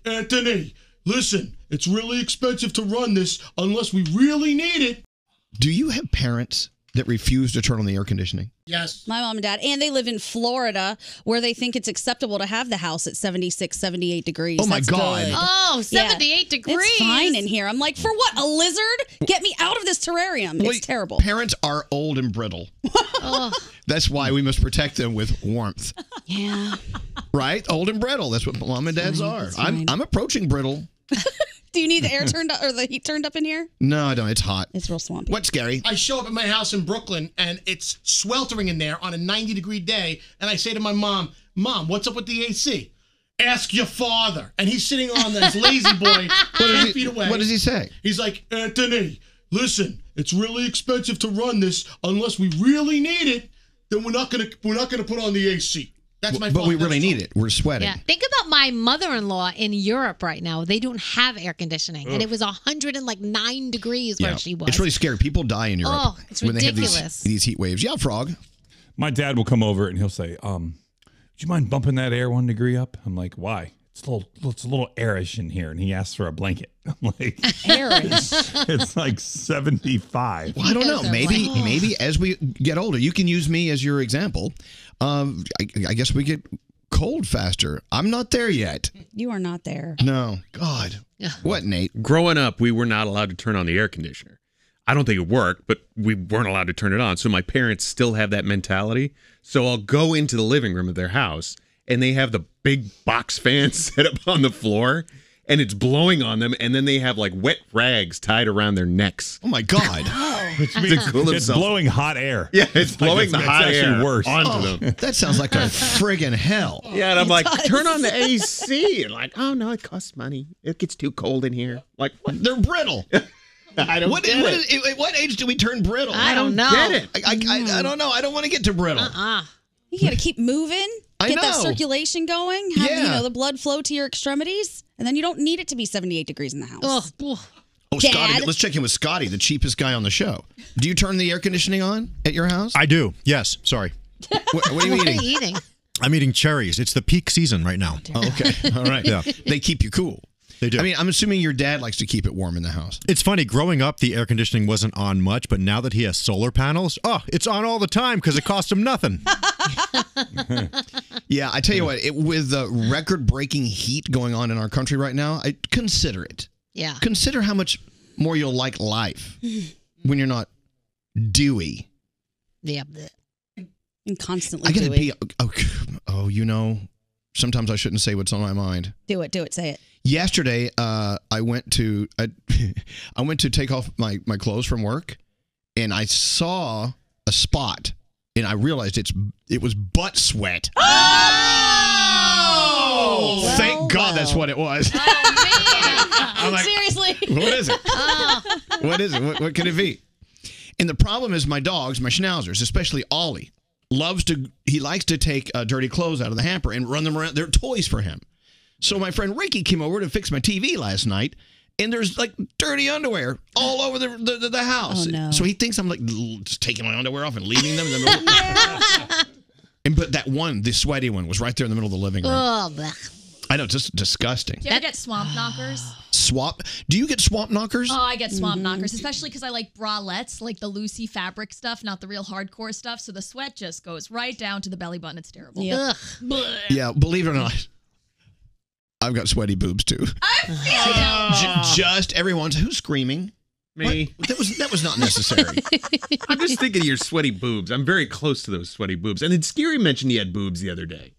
Anthony, listen, it's really expensive to run this unless we really need it. Do you have parents that refuse to turn on the air conditioning? Yes. My mom and dad. And they live in Florida where they think it's acceptable to have the house at 76, 78 degrees. Oh, my That's God. good. Oh, 78 degrees. It's fine in here. I'm like, for what? A lizard? Get me out of this terrarium. It's terrible. Parents are old and brittle. That's why we must protect them with warmth. Yeah. Right? Old and brittle. That's what mom and dads are. I'm approaching brittle. Do you need the air turned up or the heat turned up in here? No, I don't. It's hot. It's real swampy. What's scary? I show up at my house in Brooklyn, and it's sweltering in there on a 90-degree day, and I say to my mom, Mom, what's up with the AC? Ask your father. And he's sitting on this lazy boy 10 feet away. What does he say? He's like, Anthony, listen, it's really expensive to run this unless we really need it. Then we're not gonna put on the AC. That's my fault. But we really need it. We're sweating. Yeah. Think about my mother-in-law in Europe right now. They don't have air conditioning, and it was 109 degrees where she was. It's really scary. People die in Europe Oh, it's when ridiculous. they have these heat waves. Yeah, Frog. My dad will come over and he'll say, "Do you mind bumping that air 1 degree up?" I'm like, "Why?" It's a little airish in here, and he asks for a blanket. I'm like, airish. It's like 75. Well, I don't know. Maybe as we get older, you can use me as your example. I guess we get cold faster. I'm not there yet. You are not there. No. God. What, Nate? Growing up, we were not allowed to turn on the air conditioner. I don't think it worked, but we weren't allowed to turn it on. So my parents still have that mentality. So I'll go into the living room of their house, and they have the big box fan set up on the floor, and it's blowing on them, and then they have like wet rags tied around their necks. Oh my God. Which means it's blowing hot air. Yeah, it's blowing the hot air worse. onto them. That sounds like a friggin' hell. Yeah, and I'm like, turn on the AC. And like, oh no, it costs money. It gets too cold in here. Like, what? They're brittle. I don't get it. At what age do we turn brittle? I don't know. Get it. I don't know. I don't want to get to brittle. You got to keep moving. I Get that know. circulation going. Have Yeah. the blood flow to your extremities. And then you don't need it to be 78 degrees in the house. Oh, Dad? Scotty, let's check in with Scotty, the cheapest guy on the show. Do you turn the air conditioning on at your house? I do. Yes. Sorry. What are you eating? I'm eating cherries. It's the peak season right now. Oh, okay. All right. Yeah. They keep you cool. They do. I mean, I'm assuming your dad likes to keep it warm in the house. It's funny, growing up, the air conditioning wasn't on much, but now that he has solar panels, it's on all the time because it costs him nothing. Yeah, I tell you what, with the record-breaking heat going on in our country right now, consider it. Yeah. Consider how much more you'll like life when you're not dewy. Yeah. And constantly I gotta dewy. be. Sometimes I shouldn't say what's on my mind. Do it. Say it. Yesterday, I went to take off my clothes from work, and I saw a spot, and I realized it was butt sweat. Oh! Thank God that's what it was. I'm like, seriously. What is it? What is it? What could it be? And the problem is my dogs, my schnauzers, especially Ollie, likes to take dirty clothes out of the hamper and run them around. They're toys for him. So my friend Ricky came over to fix my TV last night, and there's like dirty underwear all over the house. Oh, no. So he thinks I'm like just taking my underwear off and leaving them in the middle. But that one, the sweaty one, was right there in the middle of the living room. Oh, blech. I know, just disgusting. Do you ever get swamp knockers? Do you get swamp knockers? Oh, I get swamp knockers, especially because I like bralettes, like the Lucy fabric stuff, not the real hardcore stuff. So the sweat just goes right down to the belly button. It's terrible. Yep. Yeah, believe it or not, I've got sweaty boobs too. I feel Just everyone's who's screaming? Me. What? That was not necessary. I'm just thinking of your sweaty boobs. I'm very close to those sweaty boobs. And then Skeery mentioned he had boobs the other day.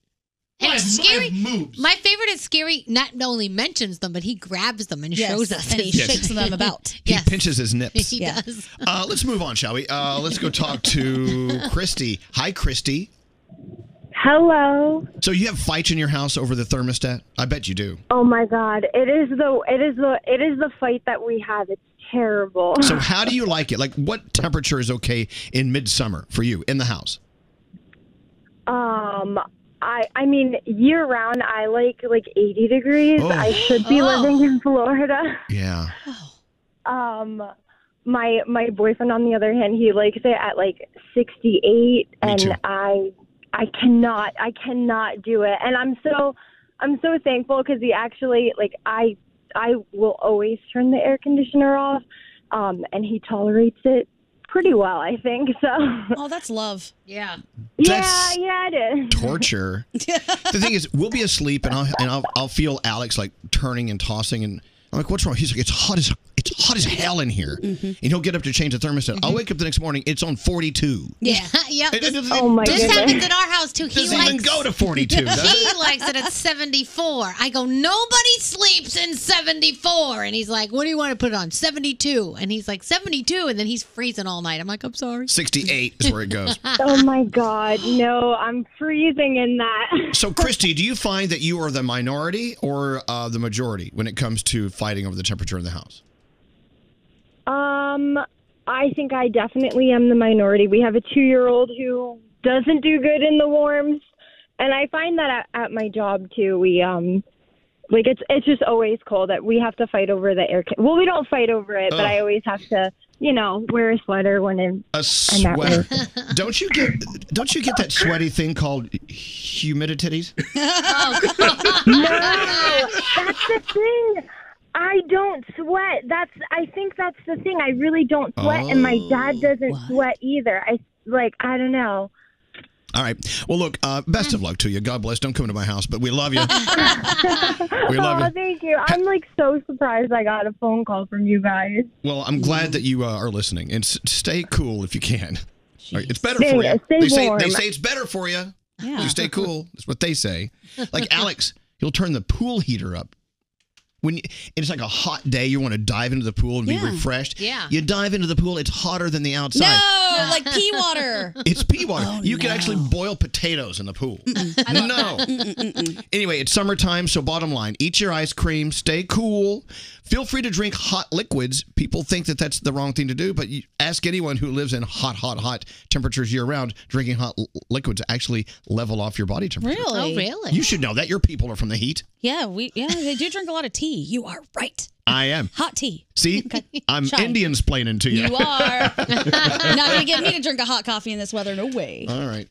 And Scary, moves. my favorite is Scary not only mentions them, but he grabs them and shows us. And he shakes them about. He pinches his nips. He does. Let's move on, shall we? Let's go talk to Christy. Hi, Christy. Hello. So you have fights in your house over the thermostat? I bet you do. Oh my God! It is the fight that we have. It's terrible. So how do you like it? Like, what temperature is okay in midsummer for you in the house? I mean, year round, I like 80 degrees. I should be living in Florida. Yeah. My boyfriend, on the other hand, he likes it at 68, and I cannot do it. And I'm so thankful because he actually, like, I will always turn the air conditioner off, and he tolerates it pretty well, I think. So. Oh, that's love. Yeah. Yeah, it is. Torture. The thing is, we'll be asleep, and I'll feel Alex like turning and tossing, and I'm like, "What's wrong?" He's like, "It's hot as hell in here," and he'll get up to change the thermostat. I'll wake up the next morning, it's on 42. Yeah. Yep. Oh my This goodness. happens at our house too. He Doesn't even go to 42. Does He it? likes it at 74. I go, nobody sleeps in 74. And he's like, what do you want to put it on? 72. And he's like, 72. And then he's freezing all night. I'm like, I'm sorry. 68 is where it goes. Oh my God, no, I'm freezing in that. So, Christy, do you find that you are the minority or the majority when it comes to fighting over the temperature in the house? I think I definitely am the minority. We have a 2-year-old who doesn't do good in the warms, and I find that at my job too. We like it's just always cold. That we have to fight over the air. Well, we don't fight over it, but I always have to, wear a sweater when I'm at work. Don't you get that sweaty thing called humidities? No, that's the thing. I don't sweat. I think that's the thing. I really don't sweat, and my dad doesn't sweat either. I don't know. All right. Well, look, best of luck to you. God bless. Don't come to my house, but we love you. We love you. Thank you. I'm so surprised I got a phone call from you guys. Well, I'm glad that you are listening, and stay cool if you can. All right, it's better Stay- for you. stay warm. They say it's better for you. Yeah. You stay cool. That's what they say. Like Alex, he'll turn the pool heater up. When it's like a hot day, you want to dive into the pool and be refreshed. Yeah. You dive into the pool, it's hotter than the outside. No, like pea water. It's pea water. You can actually boil potatoes in the pool. No. Anyway, it's summertime, so bottom line, eat your ice cream, stay cool. Feel free to drink hot liquids. People think that that's the wrong thing to do, but you ask anyone who lives in hot temperatures year-round, drinking hot liquids actually level off your body temperature. Really? Oh, really? You should know that. Your people are from the heat. Yeah, they do drink a lot of tea. You are right. I am. Hot tea. See? I'm Shy. Indian-splaining to you. You are. Not going to get me to drink a hot coffee in this weather. No way. All right.